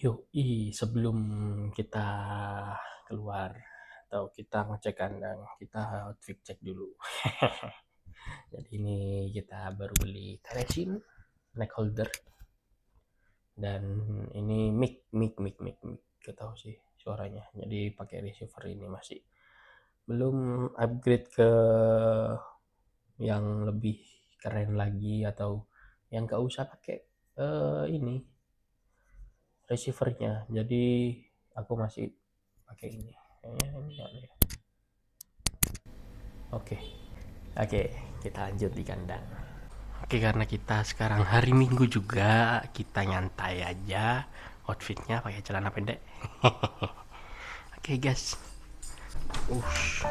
Yoi, sebelum kita keluar atau kita ngecek kandang, kita outfit check dulu. Jadi ini kita baru beli teresin neck holder dan ini mic, gak tahu sih suaranya. Jadi pakai receiver ini masih belum upgrade ke yang lebih keren lagi atau yang gak usah pakai ini receivernya. Jadi aku masih pakai ini. Oke, oke, kita lanjut di kandang. Oke, karena kita sekarang hari Minggu juga, kita nyantai aja. Outfitnya pakai celana pendek. Oke, guys. Ush.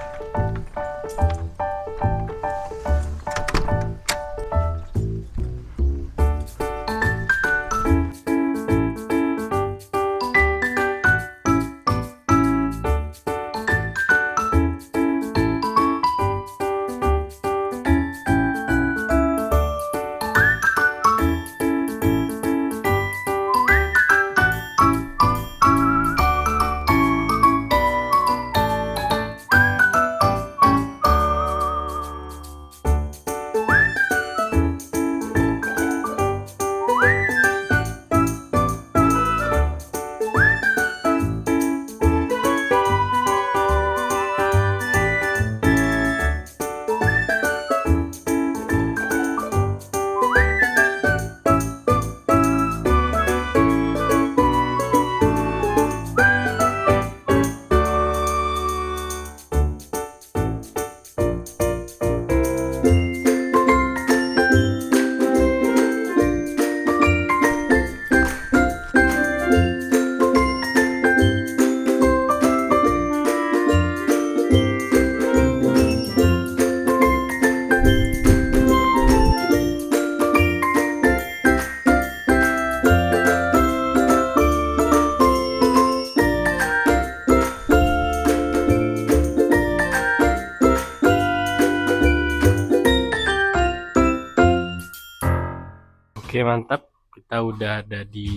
Oke, mantap. Kita udah ada di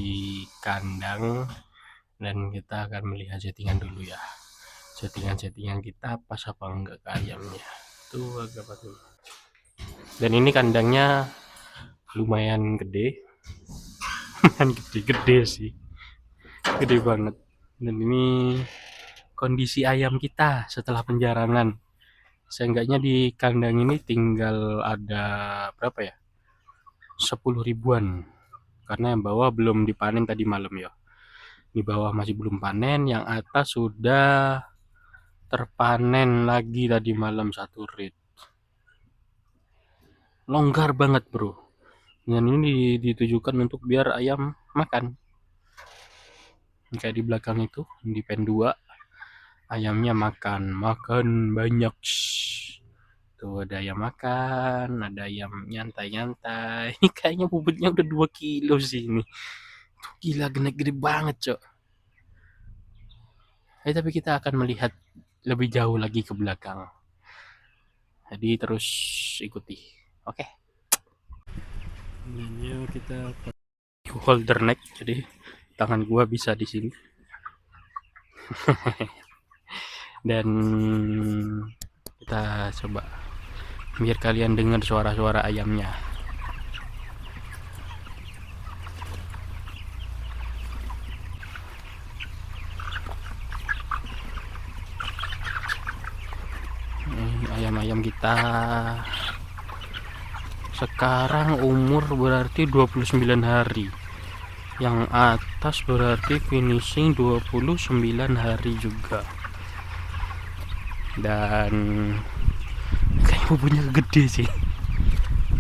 kandang dan kita akan melihat settingan dulu ya. Settingan kita pas apa enggak ke ayamnya. Tuh agak apa tuh. Dan ini kandangnya lumayan gede. Lumayan gede sih. Gede banget. Dan ini kondisi ayam kita setelah penjarangan. Seenggaknya di kandang ini tinggal ada berapa ya? 10 ribuan. Karena yang bawah belum dipanen tadi malam ya. Di bawah masih belum panen, yang atas sudah terpanen lagi tadi malam satu rit. Longgar banget bro. Dan ini ditujukan untuk biar ayam makan. Kayak di belakang itu, di pen 2, ayamnya makan banyak. Tuh ada ayam makan, ada ayam nyantai. Ini kayaknya bobotnya udah 2 kilo sih ini. Tuh, gila, gede banget cok. Tapi kita akan melihat lebih jauh lagi ke belakang. Jadi terus ikuti. Oke. Ini kita holder neck, jadi tangan gua bisa di sini. Dan kita coba biar kalian dengar suara-suara ayamnya. Ayam-ayam kita sekarang umur berarti 29 hari. Yang atas berarti finishing 29 hari juga. Dan kayak bumbunya gede sih.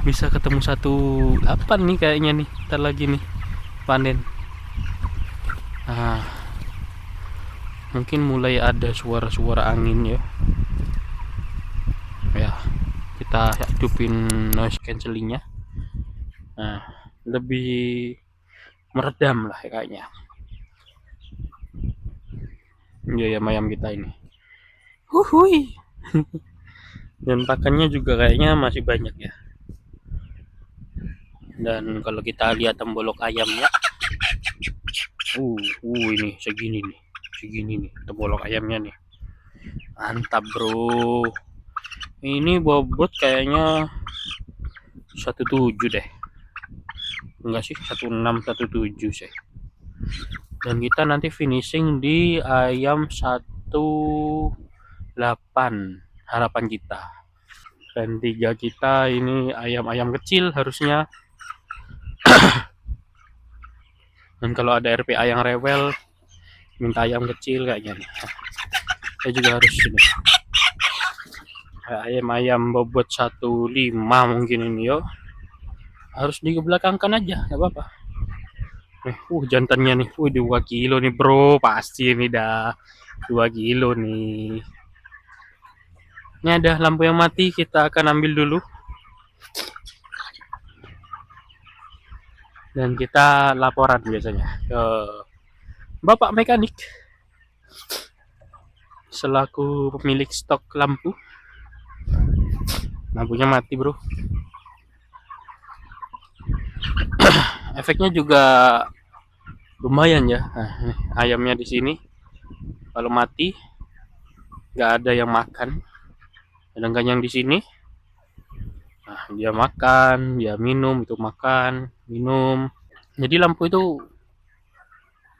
Bisa ketemu 1,8 nih kayaknya nih. Ntar lagi nih panen. Nah, mungkin mulai ada suara-suara angin ya. Ya, kita hidupin noise cancellingnya. Nah, lebih meredam lah kayaknya. Ya ayam kita ini. Huhui. Dan pakannya juga kayaknya masih banyak ya. Dan kalau kita lihat tembolok ayamnya, ini segini nih tepolok ayamnya nih, mantap bro. Ini bobot kayaknya 17 deh, enggak sih, 16 17 sih. Dan kita nanti finishing di ayam 18 harapan kita. Dan 3 kita ini ayam-ayam kecil harusnya. Dan kalau ada RPA yang rewel minta ayam kecil kayaknya nih, saya juga harus ini ayam-ayam bobot 15 mungkin ini yo, harus dibelakangkan aja nggak apa-apa. Jantannya nih, 2 kilo nih bro, pasti ini dah 2 kilo nih. Ini ada lampu yang mati, kita akan ambil dulu. Dan kita laporan biasanya ke Bapak Mekanik selaku pemilik stok lampu. Lampunya mati bro. Efeknya juga lumayan ya. Nah, ayamnya di sini kalau mati nggak ada yang makan, sedangkan yang di sini nah, dia makan, dia minum, itu makan, minum. Jadi lampu itu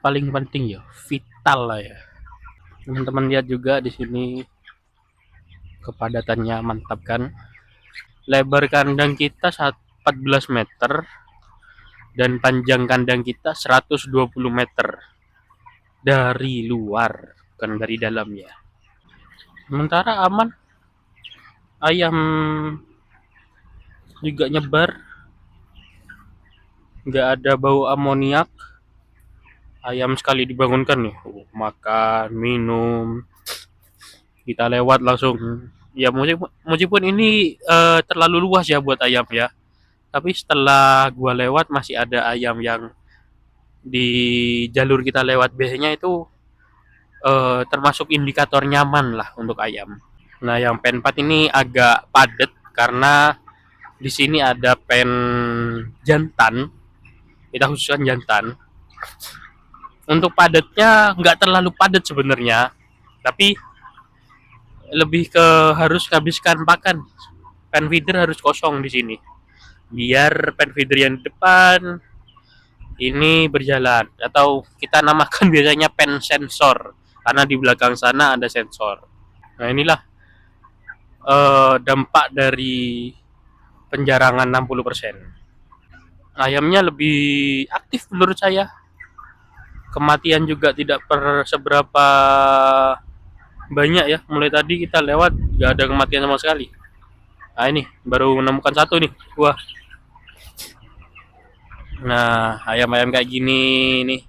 paling penting ya, vital lah ya. Teman-teman lihat juga di sini kepadatannya mantap kan. Lebar kandang kita 14 meter dan panjang kandang kita 120 meter dari luar, bukan dari dalam ya. Sementara aman, ayam juga nyebar, nggak ada bau amoniak. Ayam sekali dibangunkan nih, makan, minum, kita lewat langsung. Ya meskipun ini terlalu luas ya buat ayam ya, tapi setelah gua lewat masih ada ayam yang di jalur kita lewat biasanya itu termasuk indikator nyaman lah untuk ayam. Nah, yang pen 4 ini agak padat karena di sini ada pen jantan. Kita khususkan jantan. Untuk padatnya nggak terlalu padat sebenarnya, tapi lebih ke harus habiskan pakan. Pen feeder harus kosong di sini. Biar pen feeder yang di depan ini berjalan, atau kita namakan biasanya pen sensor karena di belakang sana ada sensor. Nah, inilah dampak dari penjarangan 60%. Ayamnya lebih aktif menurut saya. Kematian juga tidak seberapa banyak ya. Mulai tadi kita lewat nggak ada kematian sama sekali. Nah, ini baru menemukan satu nih gua. Nah, ayam-ayam kayak gini nih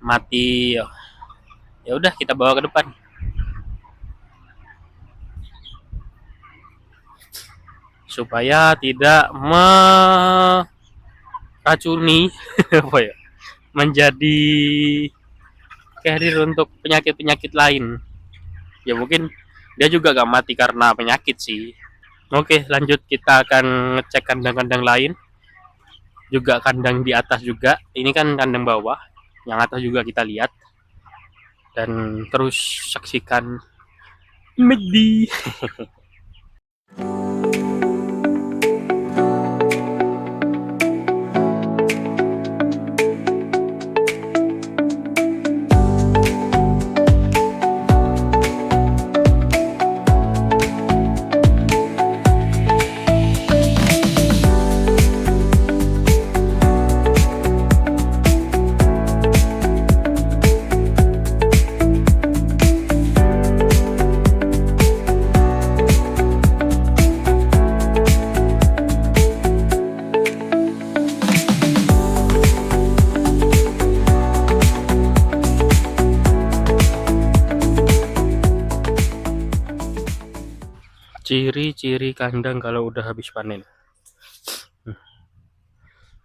mati. Ya udah kita bawa ke depan. Supaya tidak meracuni apa ya? Menjadi carrier untuk penyakit-penyakit lain. Ya mungkin dia juga gak mati karena penyakit sih. Oke, lanjut kita akan ngecek kandang-kandang lain. Juga kandang di atas juga. Ini kan kandang bawah. Yang atas juga kita lihat. Dan terus saksikan McD. Ciri-ciri kandang kalau udah habis panen.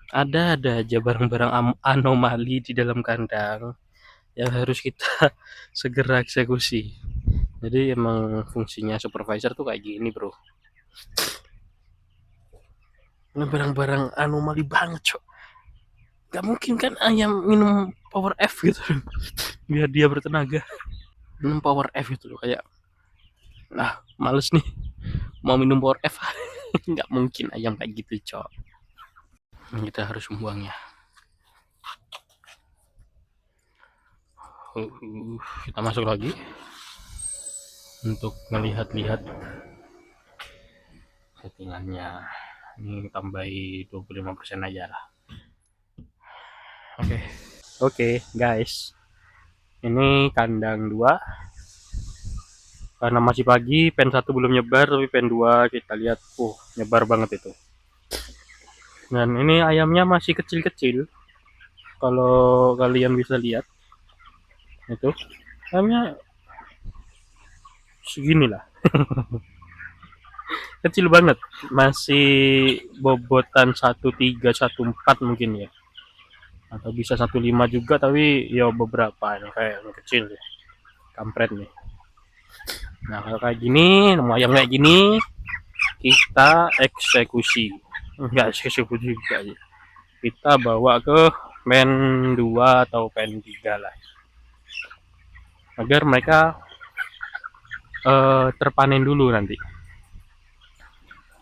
Ada aja barang-barang anomali di dalam kandang yang harus kita segera eksekusi. Jadi emang fungsinya supervisor tuh kayak gini bro. Ini barang-barang anomali banget cok. Gak mungkin kan ayam minum power F gitu biar dia bertenaga. Minum power F itu loh, kayak nah males nih mau minum power F. Nggak mungkin ayam kayak gitu cok. Kita harus membuangnya. Kita masuk lagi untuk melihat-lihat settingannya. Ini tambahi 25% aja lah. Oke guys, ini kandang 2 karena masih pagi. Pen 1 belum nyebar, tapi pen 2 kita lihat nyebar banget itu. Dan ini ayamnya masih kecil-kecil, kalau kalian bisa lihat itu ayamnya segini lah. Kecil banget, masih bobotan 13 14 mungkin ya, atau bisa 15 juga, tapi ya beberapa yang kayak yang kecil ya, kampret nih. Nah kalau kayak gini, ayam kayak gini kita eksekusi, enggak eksekusi juga sih, kita bawa ke pen 2 atau pen 3 lah, agar mereka terpanen dulu nanti.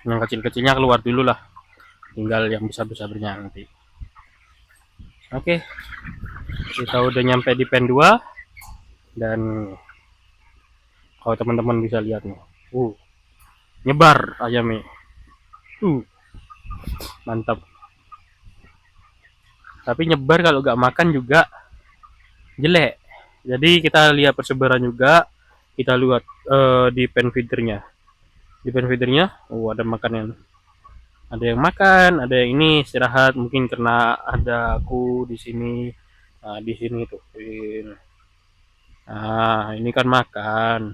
Yang kecil-kecilnya keluar dulu lah, tinggal yang besar-besarnya nanti. Oke, kita udah nyampe di pen 2 dan kalau teman-teman bisa lihat nih, nyebar ayamnya, mantap. Tapi nyebar kalau nggak makan juga jelek, jadi kita lihat persebaran juga. Kita lihat di pen feedernya, ada makanan, ada yang makan, ada yang ini istirahat, mungkin karena ada aku di sini. Nah di sini tuh, nah ini kan makan.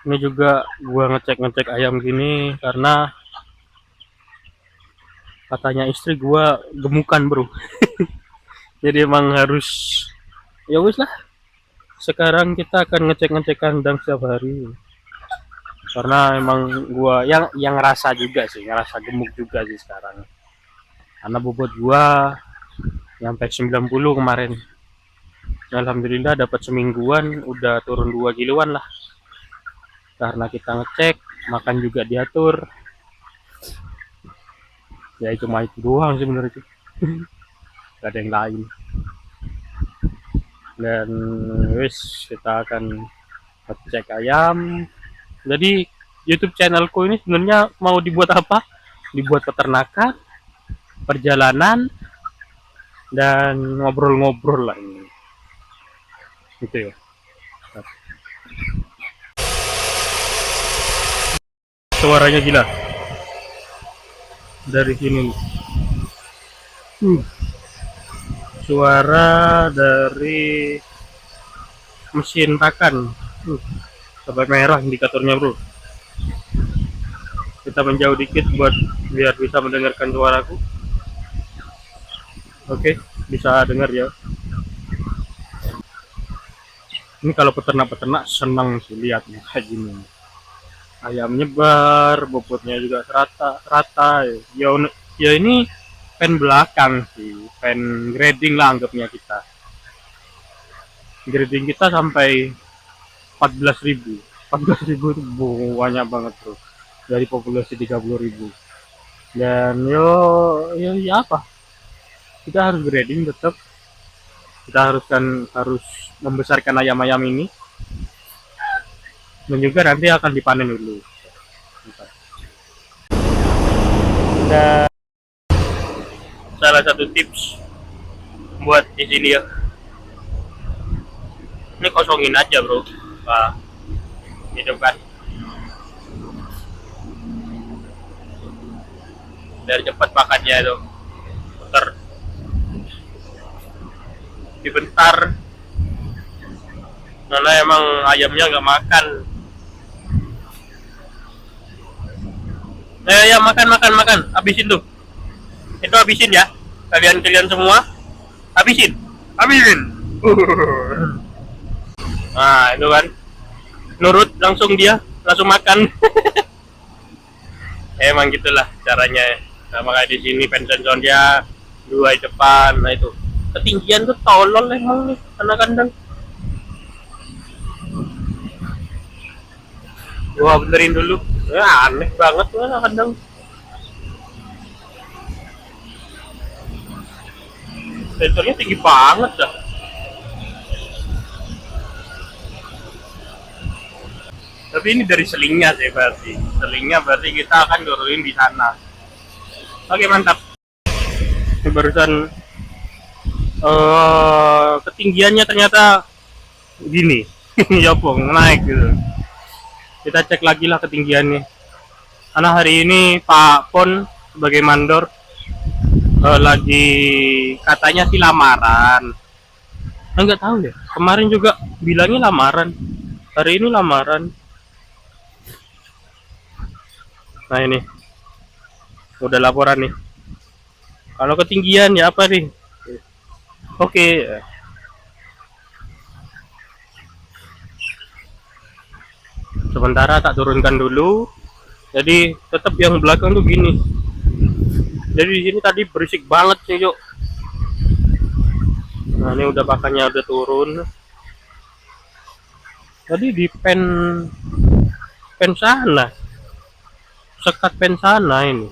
Ini juga gua ngecek ayam gini karena katanya istri gua gemukan bro. Jadi emang harus, ya wis lah, sekarang kita akan ngecek kandang setiap hari, karena emang gua yang ngerasa juga sih, ngerasa gemuk juga sih sekarang, karena bobot gua nyampe 90 kemarin. Alhamdulillah dapat semingguan udah turun 2 kiloan lah, karena kita ngecek, makan juga diatur. Ya cuma itu doang sih menurut itu. Gak ada yang lain. Dan wis kita akan ngecek ayam. Jadi YouTube channelku ini sebenarnya mau dibuat apa? Dibuat peternakan, perjalanan, dan ngobrol-ngobrol lah ini. Gitu ya. Suaranya gila dari sini. Suara dari mesin pakan. Sampai merah indikatornya bro. Kita menjauh dikit buat biar bisa mendengarkan suaraku. Oke, bisa dengar ya. Ini kalau peternak-peternak senang sih lihatnya kayak gini. Ayam nyebar, bobotnya juga rata. Ya ini pen belakang sih, pen grading lah anggapnya kita. Grading kita sampai 14.000. 14.000 itu banyak banget bro, dari populasi 30.000. Dan ya apa? Kita harus grading tetap. Kita harus membesarkan ayam-ayam ini, dan juga nanti akan dipanen dulu. Dan salah satu tips buat di sini ya, ini kosongin aja bro, nah, gitu kan, biar cepat makannya itu. Putar dibentar, karena emang ayamnya nggak makan. Ya makan, habisin tuh, itu habisin ya, kalian semua habisin. Nah itu kan, nurut langsung, dia langsung makan. Emang gitulah caranya. Sama kayak di sini pension dia dua di depan, nah itu ketinggian tuh tolol emang nih anak kandang. Gua benerin dulu, ya aneh banget tuh anak kandang. Sensornya tinggi banget dah. Tapi ini dari selingnya sih berarti. Selingnya berarti kita akan turunin di sana. Oke mantap. Ini barusan ketinggiannya ternyata gini. Ya bong naik gitu. Kita cek lagi lah ketinggiannya. Karena hari ini Pak Pon sebagai mandor lagi katanya sih lamaran. Enggak tahu ya. Kemarin juga bilangnya lamaran. Hari ini lamaran. Nah ini udah laporan nih. Kalau ketinggian ya apa nih? Oke, sementara tak turunkan dulu. Jadi tetap yang belakang tuh gini. Jadi di sini tadi berisik banget sih, yuk. Nah, ini udah pakannya udah turun. Tadi di pen sana, sekat pen sana ini.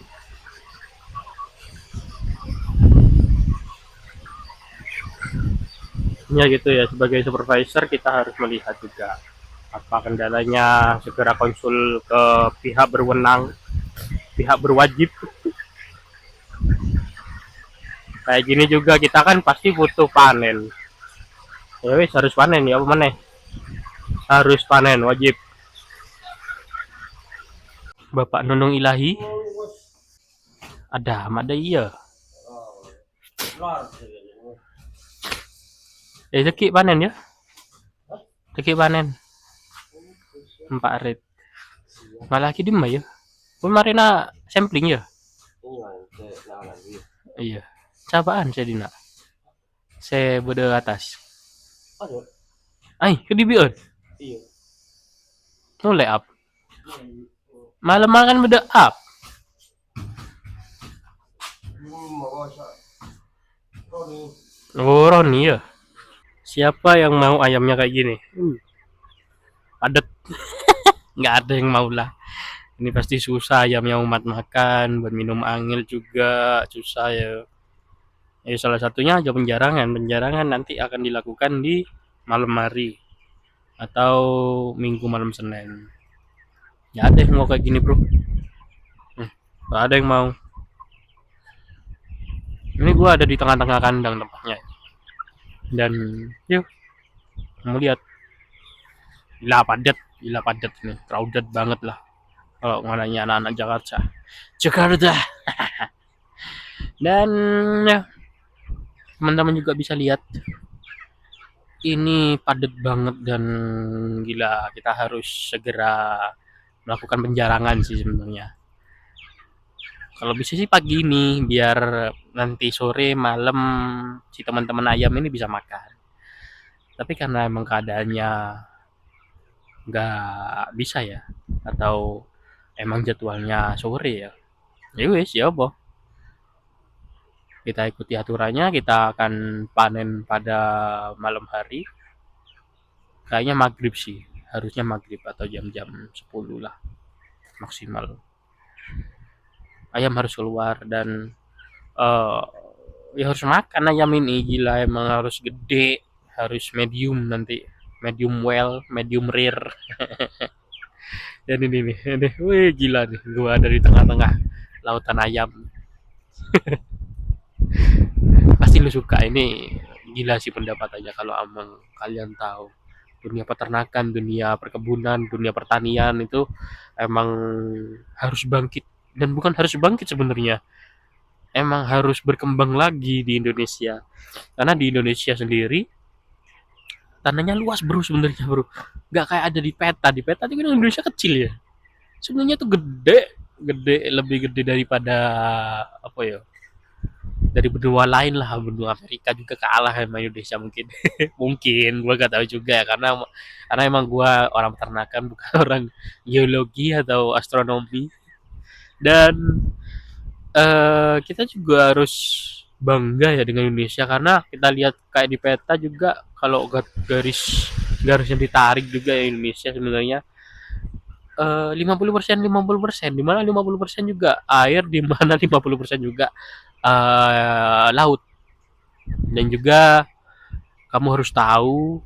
Ya gitu ya, sebagai supervisor kita harus melihat juga apa kendalanya, segera konsul ke pihak berwenang, pihak berwajib. Kayak gini juga kita kan pasti butuh panen. Ya wis harus panen ya, apa mana? Harus panen wajib. Bapak Nunung Ilahi ada iya. Cekik panen ya, cekik panen 4 rit. Malah kidim ya. Kemarin sampling ya. Iya. Cabaan saya dina. Saya bode atas. Ay, kedibian. Iya. Nolak up. Malam makan bede up. Oh, Roni ya. Siapa yang mau ayamnya kayak gini? Padet. Nggak ada yang mau lah. Ini pasti susah ayamnya umat makan, buat minum angin juga susah ya. Ya salah satunya aja penjarangan. Penjarangan nanti akan dilakukan di malam hari atau minggu malam Senin. Ya ada yang mau kayak gini bro. Gak ada yang mau. Ini gua ada di tengah-tengah kandang tempatnya. Dan yuk mau lihat. Gila padat nih, crowded banget lah. Kalau nanya anak-anak Jakarta. Jakarta. Dan ya teman-teman juga bisa lihat ini padat banget dan gila kita harus segera melakukan penjarangan sih sebenarnya. Kalau bisa sih pagi ini biar nanti sore malam si teman-teman ayam ini bisa makan. Tapi karena emang keadaannya nggak bisa ya atau emang jadwalnya sore ya. Ya wis ya apa. Kita ikuti aturannya, kita akan panen pada malam hari. Kayaknya maghrib sih, harusnya maghrib atau jam-jam 10 lah maksimal. Ayam harus keluar dan uh, ya harus makan ayam ini gila emang harus gede, harus medium nanti, medium well, medium rare. Dan ini nih, ini, wih gila nih, gua ada di tengah-tengah lautan ayam. Pasti lu suka ini, gila sih pendapatannya kalau emang kalian tahu dunia peternakan, dunia perkebunan, dunia pertanian itu emang harus bangkit dan bukan harus bangkit sebenarnya, emang harus berkembang lagi di Indonesia. Karena di Indonesia sendiri tanahnya luas bro sebenarnya bro, nggak kayak ada di peta itu kan Indonesia kecil ya, sebenarnya tuh gede, gede lebih gede daripada apa ya, dari benua lain lah, benua Amerika juga kalah sama Indonesia mungkin. Mungkin gua gak tahu juga ya karena emang gua orang peternakan bukan orang geologi atau astronomi. Dan kita juga harus bangga ya dengan Indonesia, karena kita lihat kayak di peta juga, kalau garis garis yang ditarik juga ya, Indonesia sebenarnya 50% 50%, di mana 50% juga air, di mana 50% juga laut. Dan juga kamu harus tahu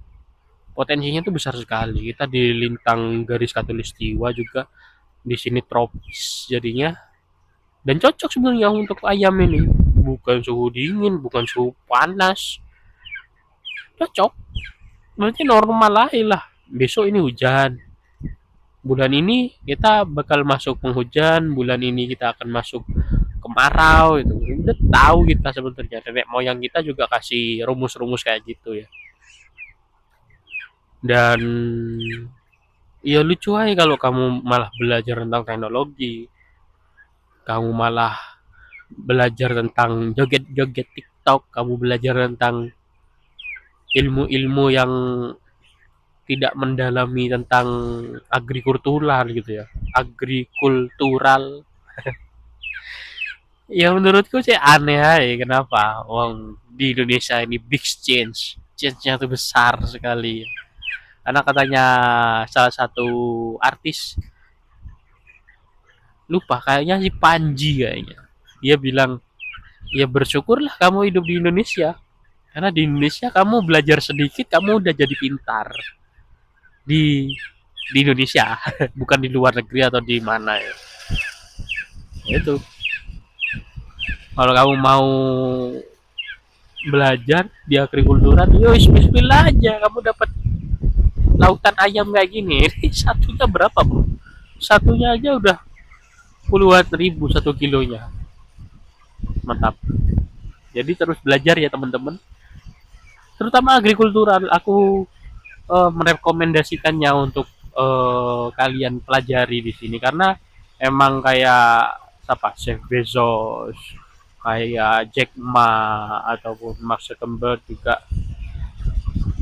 potensinya itu besar sekali. Kita di lintang garis khatulistiwa juga, di sini tropis jadinya, dan cocok sebenarnya untuk ayam ini. Bukan suhu dingin, bukan suhu panas, cocok. Berarti normal aja lah. Besok ini hujan, bulan ini kita bakal masuk penghujan, bulan ini kita akan masuk kemarau, itu udah tahu kita sebenarnya. Nenek moyang kita juga kasih rumus-rumus kayak gitu ya. Dan ya lucu aja kalau kamu malah belajar tentang teknologi, kamu malah belajar tentang joget-joget TikTok, kamu belajar tentang ilmu-ilmu yang tidak mendalami tentang agrikultural gitu ya. Agrikultural. Ya menurutku sih aneh aja, kenapa wong di Indonesia ini big change. Change-nya tuh besar sekali. Karena katanya salah satu artis, lupa kayaknya si Panji kayaknya. Dia bilang, "Ya bersyukurlah kamu hidup di Indonesia. Karena di Indonesia kamu belajar sedikit kamu udah jadi pintar." Di Indonesia, bukan di luar negeri atau di mana ya. Itu. Kalau kamu mau belajar di agrikulturan, yo bismillah aja, kamu dapat lautan ayam kayak gini. Ini satunya berapa, bro? Satunya aja udah puluhan ribu 1 kilonya. Mantap. Jadi terus belajar ya teman-teman. Terutama agrikultural, aku merekomendasikannya untuk kalian pelajari di sini, karena emang kayak siapa, Chef Bezos, kayak Jack Ma ataupun Mark Zuckerberg juga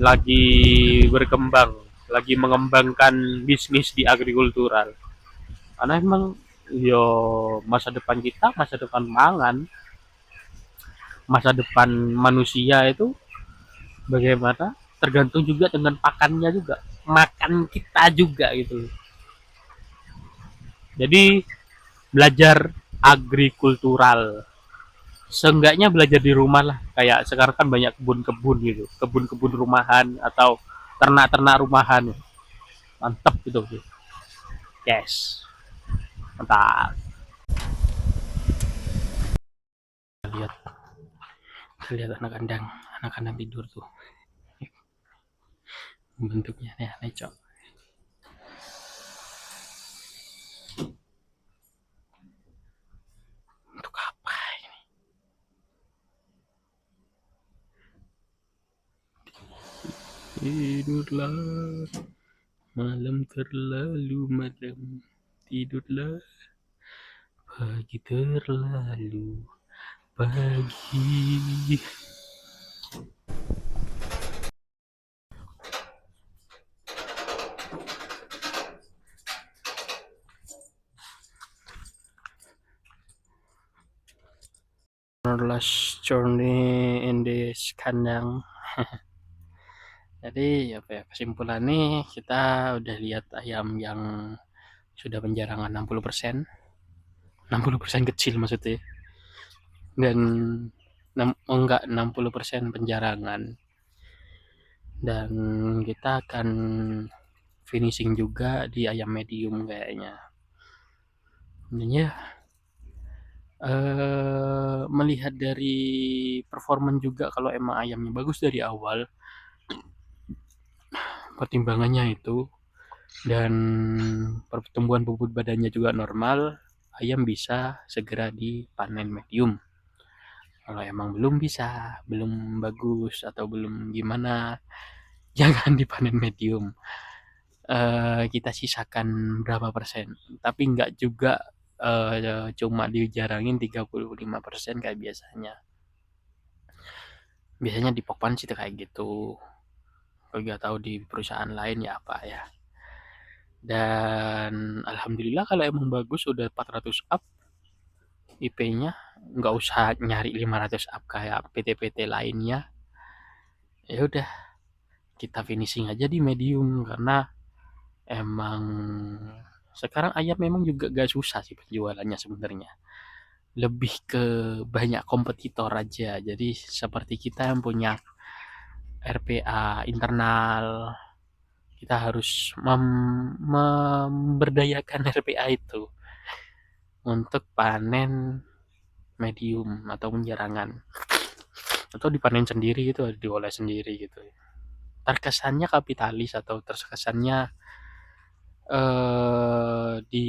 lagi berkembang, lagi mengembangkan bisnis di agrikultural. Karena emang yo masa depan kita, masa depan pangan, masa depan manusia itu bagaimana tergantung juga dengan pakannya juga, makan kita juga gitu. Jadi belajar agrikultural, seenggaknya belajar di rumah lah. Kayak sekarang kan banyak kebun-kebun gitu, kebun-kebun rumahan atau ternak-ternak rumahan. Mantap gitu. Yes, mantap. Lihat, lihat anak kandang tidur tuh. Bentuknya ya, lecok. Untuk apa ini? Tidurlah, malam terlalu malam. Tidurlah, pagi terlalu pagi. Our last journey in this kandang. Jadi apa ya, kesimpulannya kita udah lihat ayam yang sudah penjarangan 60%. 60% kecil maksudnya. Dan enggak, 60% penjarangan. Dan kita akan finishing juga di ayam medium kayaknya. Dan ya melihat dari performan juga, kalau emang ayamnya bagus dari awal, pertimbangannya itu, dan pertumbuhan bobot badannya juga normal, ayam bisa segera dipanen medium. Kalau emang belum bisa, belum bagus atau belum gimana, jangan dipanen medium. Kita sisakan berapa persen, tapi nggak juga cuma dijarangin 35% kayak biasanya. Biasanya di Pokpan sih kayak gitu. Kalau nggak tahu di perusahaan lain ya apa ya. Dan alhamdulillah kalau emang bagus udah 400 up, IP-nya nggak usah nyari 500 up kayak PT-PT lainnya. Ya udah, kita finishing aja di medium karena emang sekarang ayam memang juga gak susah sih penjualannya sebenarnya. Lebih ke banyak kompetitor aja. Jadi seperti kita yang punya RPA internal, kita harus memberdayakan RPA itu untuk panen medium atau penjarangan, atau dipanen sendiri gitu, diolah sendiri gitu. Terkesannya kapitalis atau terkesannya di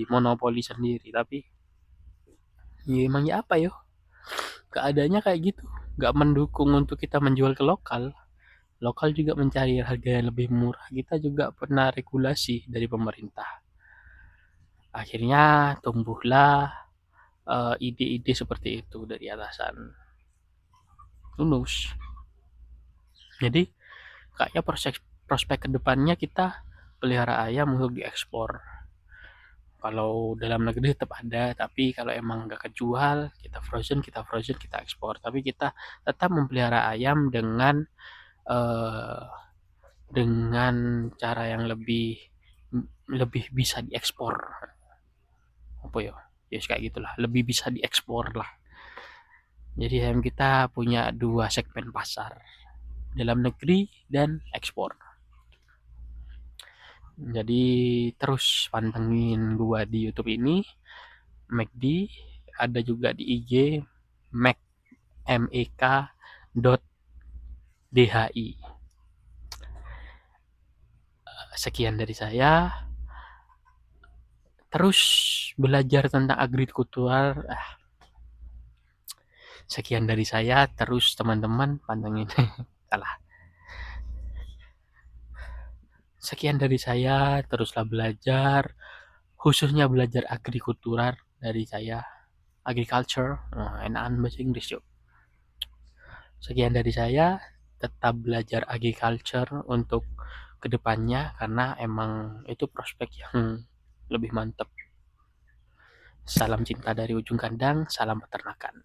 monopoli sendiri, tapi ya emang ya apa yo, keadaannya kayak gitu, nggak mendukung untuk kita menjual ke lokal. Lokal juga mencari harga yang lebih murah, kita juga pernah regulasi dari pemerintah. Akhirnya tumbuhlah ide-ide seperti itu dari atasan, lulus. Jadi kayaknya prospek prospek kedepannya kita pelihara ayam untuk diekspor. Kalau dalam negeri tetap ada, tapi kalau emang nggak kejual, kita frozen, kita ekspor. Tapi kita tetap memelihara ayam eh, dengan cara yang lebih lebih bisa diekspor. Apa ya? Ya kayak gitulah, lebih bisa diekspor lah. Jadi ayam kita punya dua segmen pasar, dalam negeri dan ekspor. Jadi terus pantengin gua di YouTube ini, McD, ada juga di IG Mac MEK DHI. Sekian dari saya. Terus belajar tentang agrikultur. Sekian dari saya. Terus teman-teman pantengin. Salah. Sekian dari saya. Teruslah belajar. Khususnya belajar agrikultur dari saya. Agriculture. Enakan bahasa Inggris yuk. Sekian dari saya. Tetap belajar agriculture untuk kedepannya karena emang itu prospek yang lebih mantap. Salam cinta dari ujung kandang, salam peternakan.